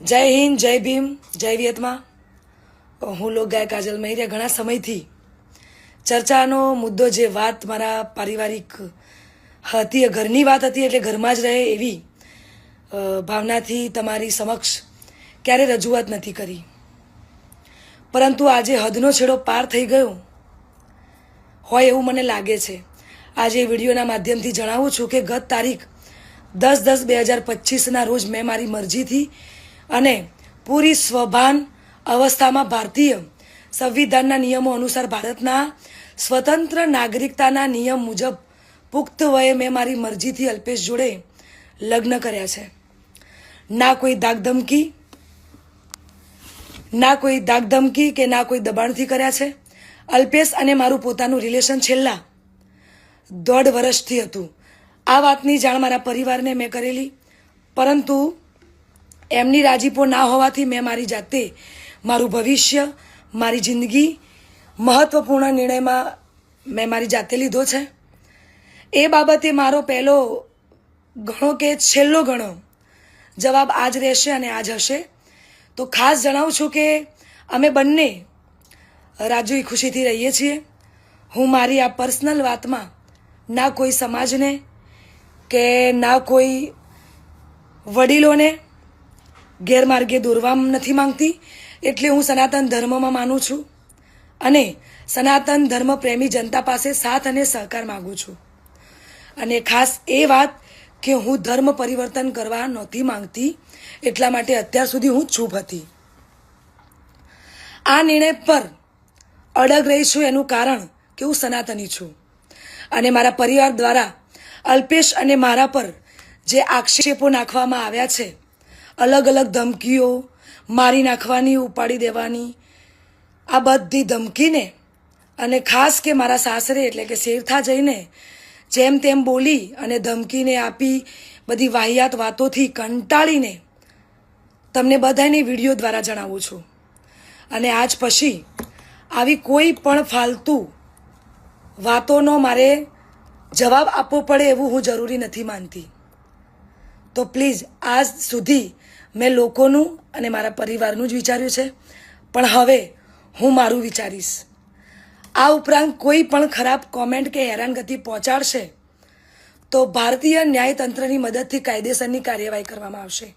જય હિન્દ, જય ભીમ, જય વિયતમાં. હું લોકગાયક કાજલ મહેરિયા ઘણા સમયથી ચર્ચાનો મુદ્દો જે વાત મારા પારિવારિક હતી, ઘરની વાત હતી, એટલે ઘરમાં જ રહે એવી ભાવનાથી તમારી સમક્ષ ક્યારે રજૂઆત નથી કરી. પરંતુ આજે હદનો છેડો પાર થઈ ગયો હોય એવું મને લાગે છે. આજે વિડીયોના માધ્યમથી જણાવું છું કે ગત તારીખ 10/10/2025ના રોજ મેં મારી મરજીથી અને પૂરી સ્વભાન અવસ્થામાં ભારતીય સંવિધાનના નિયમો અનુસાર ભારતના સ્વતંત્ર નાગરિકતાના નિયમ મુજબ પુખ્ત વયે મેં મારી મરજીથી અલ્પેશ જોડે લગ્ન કર્યા છે. ના કોઈ ધાકધમકી કે ના કોઈ દબાણથી કર્યા છે. અલ્પેશ અને મારું પોતાનું રિલેશન છેલ્લા 1.5 વર્ષથી હતું. આ વાતની જાણ મારા પરિવારને મેં કરેલી, પરંતુ એમની રાજીપો ના હોવાથી મેં મારી જાતે મારું ભવિષ્ય, મારી જિંદગી મહત્ત્વપૂર્ણ નિર્ણયમાં મેં મારી જાતે લીધો છે. એ બાબતે મારો પહેલો ઘણો કે છેલ્લો ઘણો જવાબ આજ રહેશે અને આજ હશે. તો ખાસ જણાવું છું કે અમે બંને રાજી ખુશીથી રહીએ છીએ. હું મારી આ પર્સનલ વાતમાં ના કોઈ સમાજને કે ના કોઈ વડીલોને ગેરમાર્ગે દોરવા નથી માંગતી. એટલે હું સનાતન ધર્મમાં માનું છું અને સનાતન ધર્મ પ્રેમી જનતા પાસે સાથ અને સહકાર માગું છું. અને ખાસ એ વાત કે હું ધર્મ પરિવર્તન કરવા નહોતી માંગતી, એટલા માટે અત્યાર સુધી હું ચૂપ હતી. આ નિર્ણય પર અડગ રહી છું એનું કારણ કે હું સનાતની છું અને મારા પરિવાર દ્વારા અલ્પેશ અને મારા પર જે આક્ષેપો નાખવામાં આવ્યા છે, અલગ અલગ ધમકીઓ, મારી નાખવાની, ઉપાડી દેવાની, આ બધી ધમકીને અને ખાસ કે મારા સાસરે એટલે કે શેરથા જઈને જેમ તેમ બોલી અને ધમકીને આપી બધી વાહિયાત વાતોથી કંટાળીને તમને બધાની વિડીયો દ્વારા જણાવું છું. અને આજ પછી આવી કોઈ પણ ફાલતુ વાતોનો મારે જવાબ આપવો પડે એવું હું જરૂરી નથી માનતી. તો પ્લીઝ, આજ સુધી મેં લોકોનું અને મારા પરિવારનું જ વિચાર્યું છે, પણ હવે હું મારું વિચારીશ. આ ઉપરાંત કોઈ પણ ખરાબ કોમેન્ટ કે હેરાનગતિ પહોંચાડશે તો ભારતીય ન્યાયતંત્રની મદદથી કાયદેસરની કાર્યવાહી કરવામાં આવશે.